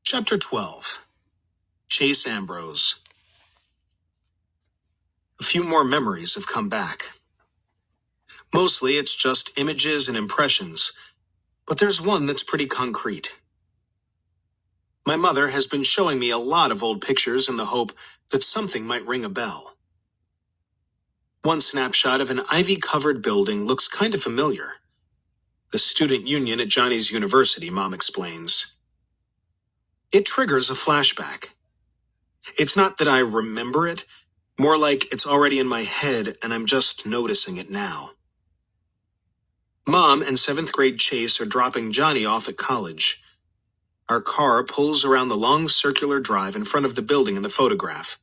Chapter 12. Chase Ambrose. A few more memories have come back. Mostly it's just images and impressions, but there's one that's pretty concrete. My mother has been showing me a lot of old pictures in the hope that something might ring a bell. One snapshot of an ivy-covered building looks kind of familiar. The student union at Johnny's University, Mom explains. It triggers a flashback. It's not that I remember it, more like it's already in my head and I'm just noticing it now. Mom and 7th grade Chase are dropping Johnny off at college. Our car pulls around the long circular drive in front of the building in the photograph.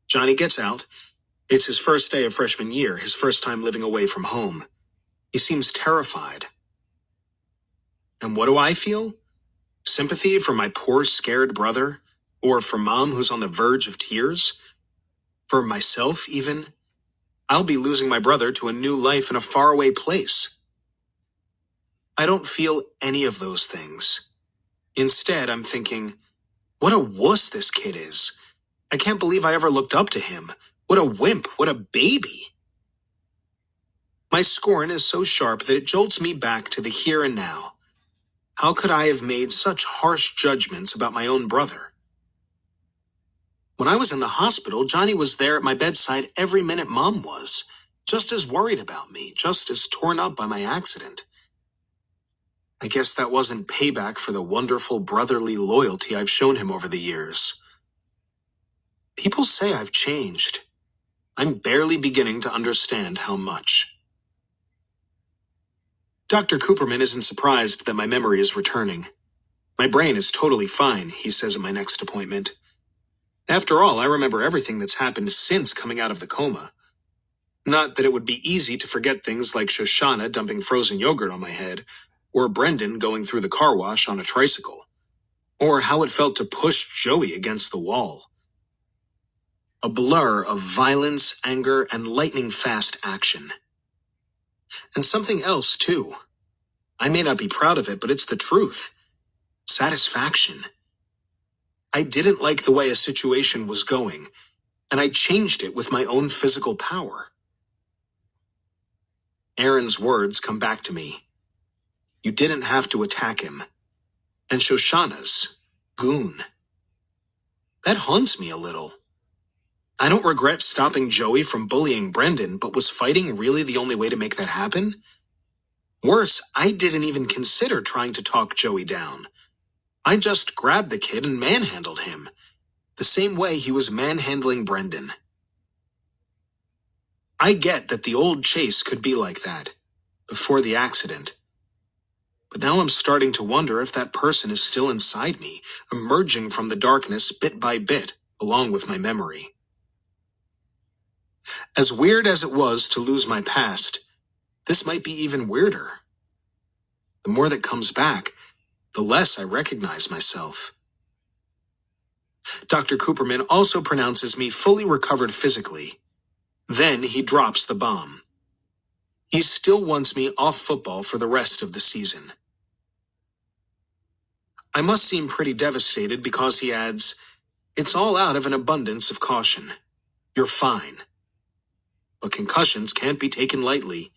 Johnny gets out. It's his first day of freshman year, his first time living away from home. He seems terrified. And what do I feel? Sympathy for my poor, scared brother? Or for Mom, who's on the verge of tears? For myself, even? I'll be losing my brother to a new life in a faraway place. I don't feel any of those things. Instead, I'm thinking, what a wuss this kid is. I can't believe I ever looked up to him. What a wimp, what a baby. My scorn is so sharp that it jolts me back to the here and now. How could I have made such harsh judgments about my own brother? When I was in the hospital, Johnny was there at my bedside every minute Mom was, just as worried about me, just as torn up by my accident. I guess that wasn't payback for the wonderful brotherly loyalty I've shown him over the years. People say I've changed. I'm barely beginning to understand how much. Dr. Cooperman isn't surprised that my memory is returning. My brain is totally fine, he says at my next appointment. After all, I remember everything that's happened since coming out of the coma. Not that it would be easy to forget things like Shoshana dumping frozen yogurt on my head, or Brendan going through the car wash on a tricycle, or how it felt to push Joey against the wall. A blur of violence, anger, and lightning-fast action. And something else, too. I may not be proud of it, but it's the truth. Satisfaction. I didn't like the way a situation was going, and I changed it with my own physical power. Aaron's words come back to me. You didn't have to attack him. And Shoshana's, goon. That haunts me a little. I don't regret stopping Joey from bullying Brendan, but was fighting really the only way to make that happen? Worse, I didn't even consider trying to talk Joey down. I just grabbed the kid and manhandled him, the same way he was manhandling Brendan. I get that the old Chase could be like that, before the accident. But now I'm starting to wonder if that person is still inside me, emerging from the darkness bit by bit, along with my memory. As weird as it was to lose my past, this might be even weirder. The more that comes back, the less I recognize myself. Dr. Cooperman also pronounces me fully recovered physically. Then he drops the bomb. He still wants me off football for the rest of the season. I must seem pretty devastated because he adds, it's all out of an abundance of caution. You're fine. But concussions can't be taken lightly.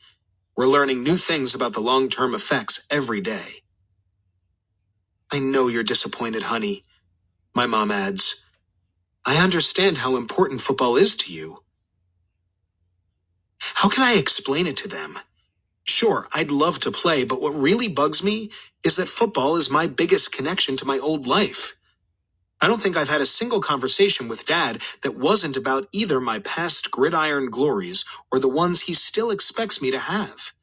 We're learning new things about the long-term effects every day. I know you're disappointed, honey, my mom adds. I understand how important football is to you. How can I explain it to them? Sure, I'd love to play, but what really bugs me is that football is my biggest connection to my old life. I don't think I've had a single conversation with Dad that wasn't about either my past gridiron glories or the ones he still expects me to have.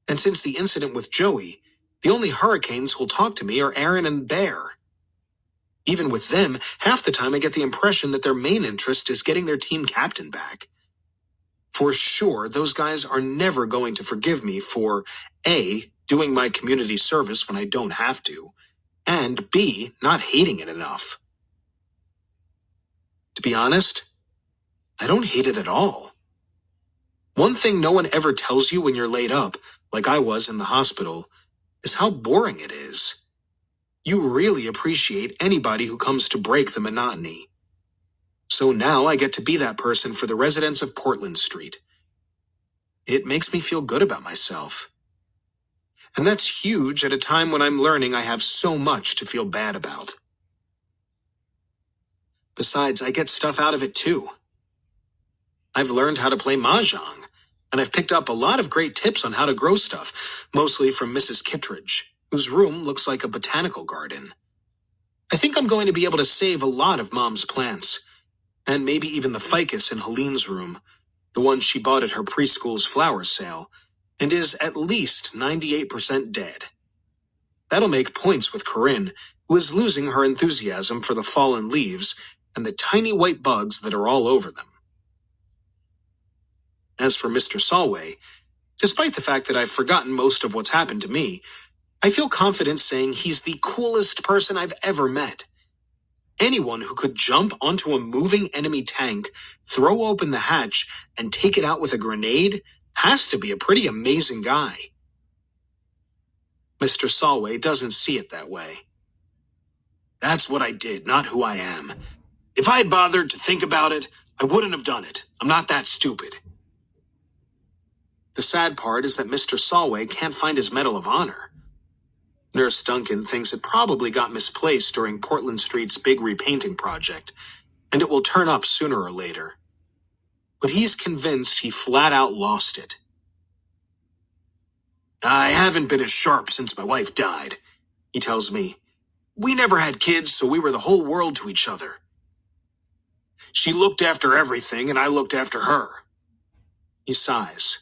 And since the incident with Joey, the only Hurricanes who'll talk to me are Aaron and Bear. Even with them, half the time I get the impression that their main interest is getting their team captain back. For sure, those guys are never going to forgive me for A, doing my community service when I don't have to, and B, not hating it enough. To be honest, I don't hate it at all. One thing no one ever tells you when you're laid up, like I was in the hospital, is how boring it is. You really appreciate anybody who comes to break the monotony. So now I get to be that person for the residents of Portland Street. It makes me feel good about myself. And that's huge at a time when I'm learning I have so much to feel bad about. Besides, I get stuff out of it too. I've learned how to play mahjong, and I've picked up a lot of great tips on how to grow stuff, mostly from Mrs. Kittredge, whose room looks like a botanical garden. I think I'm going to be able to save a lot of Mom's plants, and maybe even the ficus in Helene's room, the one she bought at her preschool's flower sale, and is at least 98% dead. That'll make points with Corinne, who is losing her enthusiasm for the fallen leaves and the tiny white bugs that are all over them. As for Mr. Solway, despite the fact that I've forgotten most of what's happened to me, I feel confident saying he's the coolest person I've ever met. Anyone who could jump onto a moving enemy tank, throw open the hatch, and take it out with a grenade has to be a pretty amazing guy. Mr. Solway doesn't see it that way. That's what I did, not who I am. If I had bothered to think about it, I wouldn't have done it. I'm not that stupid. The sad part is that Mr. Solway can't find his Medal of Honor. Nurse Duncan thinks it probably got misplaced during Portland Street's big repainting project, and it will turn up sooner or later. But he's convinced he flat out lost it. I haven't been as sharp since my wife died, he tells me. We never had kids, so we were the whole world to each other. She looked after everything, and I looked after her. He sighs.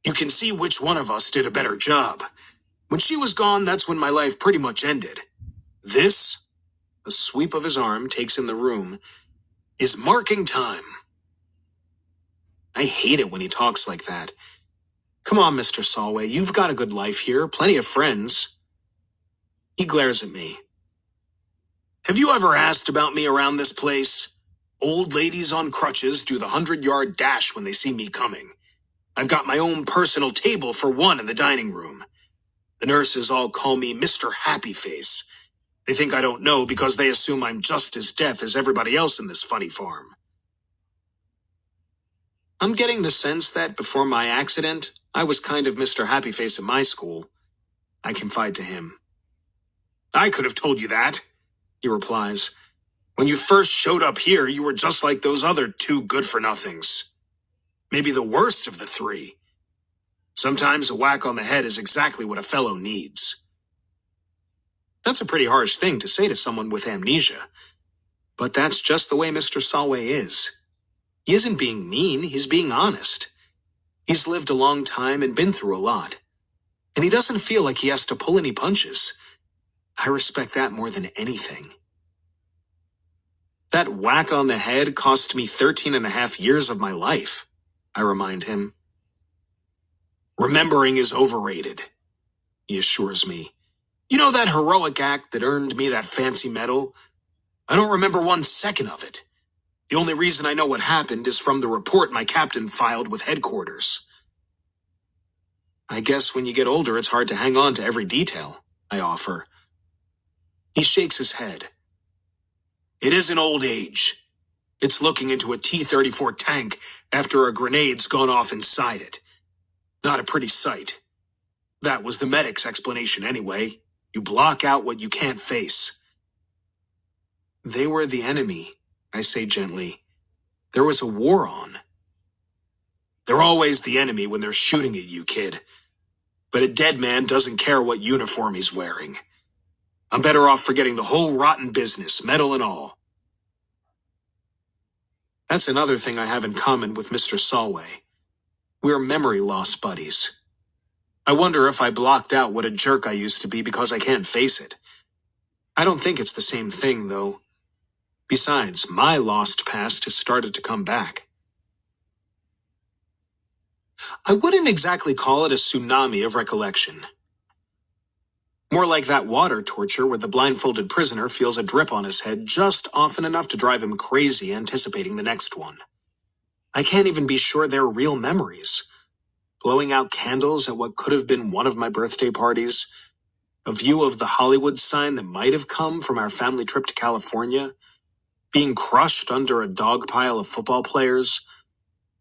You can see which one of us did a better job. When she was gone, that's when my life pretty much ended. This, a sweep of his arm takes in the room, is marking time. I hate it when he talks like that. Come on, Mr. Solway, you've got a good life here, plenty of friends. He glares at me. Have you ever asked about me around this place? Old ladies on crutches do the 100-yard dash when they see me coming. I've got my own personal table for one in the dining room. The nurses all call me Mr. Happy Face. They think I don't know because they assume I'm just as deaf as everybody else in this funny farm. I'm getting the sense that before my accident, I was kind of Mr. Happy Face at my school. I confide to him. I could have told you that, he replies. When you first showed up here, you were just like those other two good-for-nothings. Maybe the worst of the three. Sometimes a whack on the head is exactly what a fellow needs. That's a pretty harsh thing to say to someone with amnesia. But that's just the way Mr. Solway is. He isn't being mean, he's being honest. He's lived a long time and been through a lot. And he doesn't feel like he has to pull any punches. I respect that more than anything. That whack on the head cost me 13 and a half years of my life, I remind him. Remembering is overrated, he assures me. You know that heroic act that earned me that fancy medal? I don't remember 1 second of it. The only reason I know what happened is from the report my captain filed with headquarters. I guess when you get older, it's hard to hang on to every detail, I offer. He shakes his head. It isn't old age. It's looking into a T-34 tank after a grenade's gone off inside it. Not a pretty sight. That was the medic's explanation anyway. You block out what you can't face. They were the enemy, I say gently. There was a war on. They're always the enemy when they're shooting at you, kid. But a dead man doesn't care what uniform he's wearing. I'm better off forgetting the whole rotten business, medal and all. That's another thing I have in common with Mr. Solway. We're memory loss buddies. I wonder if I blocked out what a jerk I used to be because I can't face it. I don't think it's the same thing, though. Besides, my lost past has started to come back. I wouldn't exactly call it a tsunami of recollection. More like that water torture where the blindfolded prisoner feels a drip on his head just often enough to drive him crazy anticipating the next one. I can't even be sure they're real memories. Blowing out candles at what could have been one of my birthday parties, a view of the Hollywood sign that might have come from our family trip to California, being crushed under a dog pile of football players,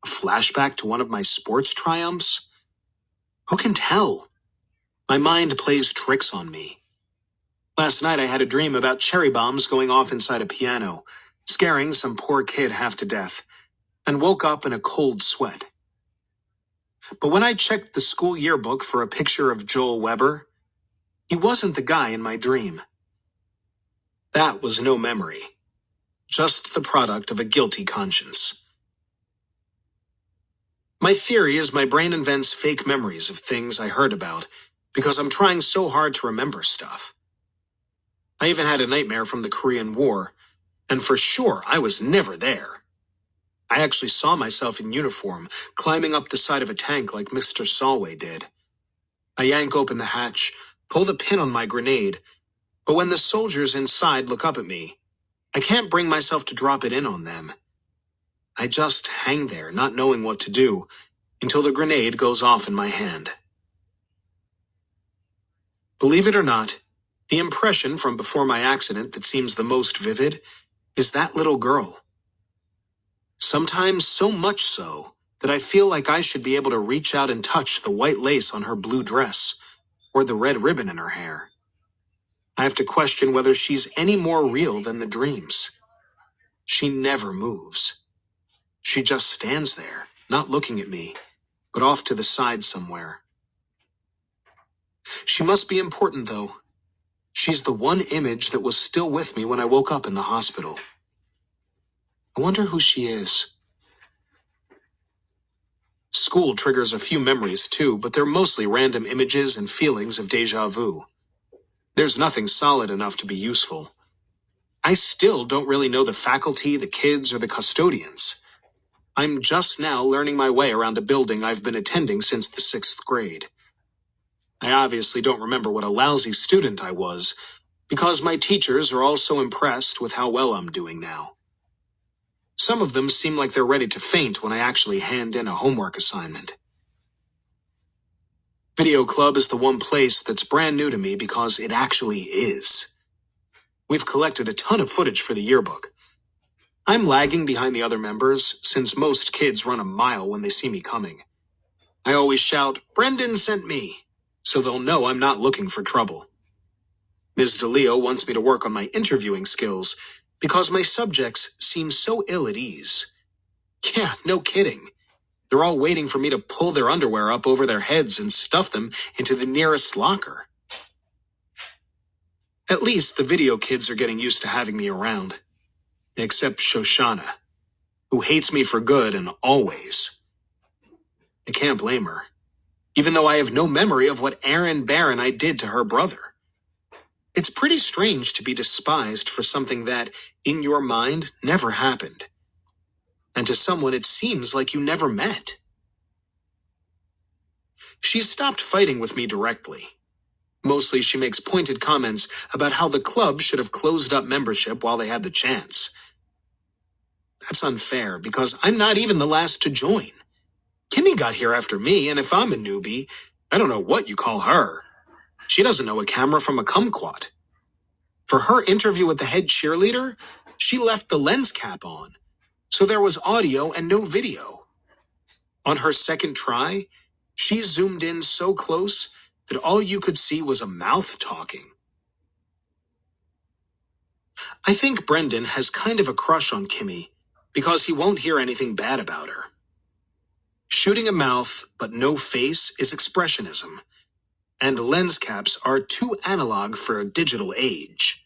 a flashback to one of my sports triumphs. Who can tell? My mind plays tricks on me. Last night I had a dream about cherry bombs going off inside a piano, scaring some poor kid half to death, and woke up in a cold sweat. But when I checked the school yearbook for a picture of Joel Weber, he wasn't the guy in my dream. That was no memory, just the product of a guilty conscience. My theory is my brain invents fake memories of things I heard about because I'm trying so hard to remember stuff. I even had a nightmare from the Korean War, and for sure I was never there. I actually saw myself in uniform, climbing up the side of a tank like Mr. Solway did. I yank open the hatch, pull the pin on my grenade, but when the soldiers inside look up at me, I can't bring myself to drop it in on them. I just hang there, not knowing what to do, until the grenade goes off in my hand. Believe it or not, the impression from before my accident that seems the most vivid is that little girl. Sometimes so much so that I feel like I should be able to reach out and touch the white lace on her blue dress or the red ribbon in her hair. I have to question whether she's any more real than the dreams. She never moves. She just stands there, not looking at me, but off to the side somewhere. She must be important, though. She's the one image that was still with me when I woke up in the hospital. I wonder who she is. School triggers a few memories too, but they're mostly random images and feelings of deja vu. There's nothing solid enough to be useful. I still don't really know the faculty, the kids, or the custodians. I'm just now learning my way around a building I've been attending since the 6th grade. I obviously don't remember what a lousy student I was, because my teachers are all so impressed with how well I'm doing now. Some of them seem like they're ready to faint when I actually hand in a homework assignment. Video Club is the one place that's brand new to me because it actually is. We've collected a ton of footage for the yearbook. I'm lagging behind the other members, since most kids run a mile when they see me coming. I always shout, "Brendan sent me," so they'll know I'm not looking for trouble. Ms. DeLeo wants me to work on my interviewing skills because my subjects seem so ill at ease. Yeah, no kidding. They're all waiting for me to pull their underwear up over their heads and stuff them into the nearest locker. At least the video kids are getting used to having me around. Except Shoshana, who hates me for good and always. I can't blame her, even though I have no memory of what Aaron Barron I did to her brother. It's pretty strange to be despised for something that, in your mind, never happened. And to someone it seems like you never met. She's stopped fighting with me directly. Mostly she makes pointed comments about how the club should have closed up membership while they had the chance. That's unfair because I'm not even the last to join. Kimmy got here after me, and if I'm a newbie, I don't know what you call her. She doesn't know a camera from a kumquat. For her interview with the head cheerleader, she left the lens cap on, so there was audio and no video. On her second try, she zoomed in so close that all you could see was a mouth talking. I think Brendan has kind of a crush on Kimmy because he won't hear anything bad about her. Shooting a mouth but no face is expressionism, and lens caps are too analog for a digital age.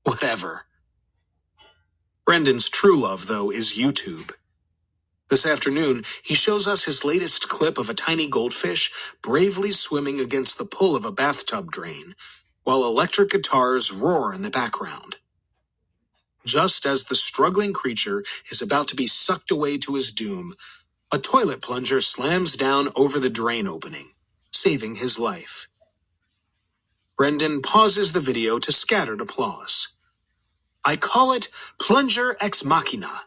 Whatever. Brendan's true love, though, is YouTube. This afternoon, he shows us his latest clip of a tiny goldfish bravely swimming against the pull of a bathtub drain, while electric guitars roar in the background. Just as the struggling creature is about to be sucked away to his doom, a toilet plunger slams down over the drain opening, saving his life. Brendan pauses the video to scattered applause. "I call it Plunger Ex Machina,"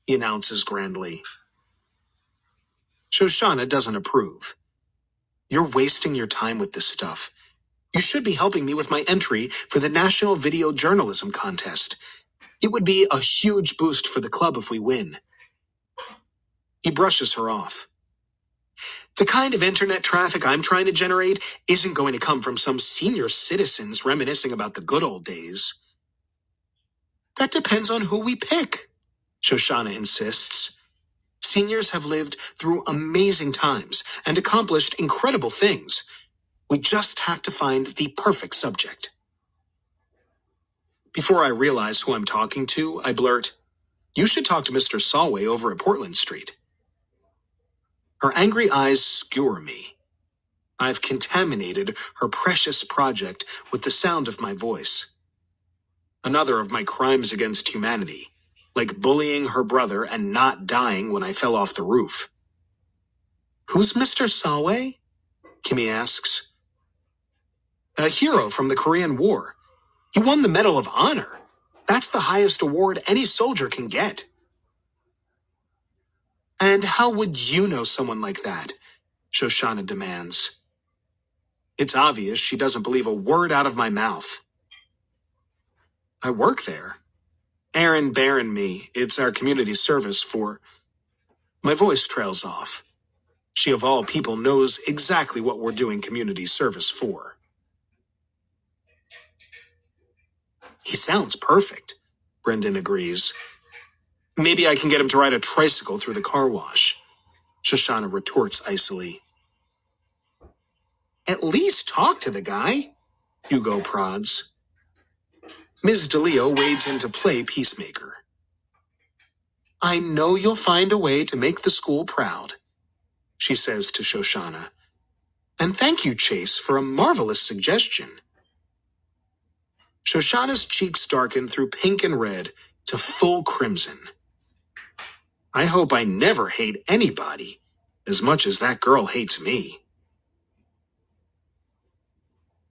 he announces grandly. Shoshana doesn't approve. "You're wasting your time with this stuff. You should be helping me with my entry for the National Video Journalism Contest. It would be a huge boost for the club if we win. He brushes her off. The kind of internet traffic I'm trying to generate isn't going to come from some senior citizens reminiscing about the good old days. That depends on who we pick, Shoshana insists. Seniors have lived through amazing times and accomplished incredible things. We just have to find the perfect subject. Before I realize who I'm talking to, I blurt, "You should talk to Mr. Solway over at Portland Street." Her angry eyes skewer me. I've contaminated her precious project with the sound of my voice. Another of my crimes against humanity, like bullying her brother and not dying when I fell off the roof. Who's Mr. Solway? Kimmy asks. A hero from the Korean War. He won the Medal of Honor. That's the highest award any soldier can get. And how would you know someone like that? Shoshana demands. It's obvious she doesn't believe a word out of my mouth. I work there. Aaron, Bear, and me, it's our community service for... My voice trails off. She of all people knows exactly what we're doing community service for. He sounds perfect, Brendan agrees. Maybe I can get him to ride a tricycle through the car wash, Shoshana retorts icily. At least talk to the guy, Hugo prods. Ms. DeLeo wades in to play peacemaker. I know you'll find a way to make the school proud, she says to Shoshana. And thank you, Chase, for a marvelous suggestion. Shoshana's cheeks darken through pink and red to full crimson. I hope I never hate anybody as much as that girl hates me.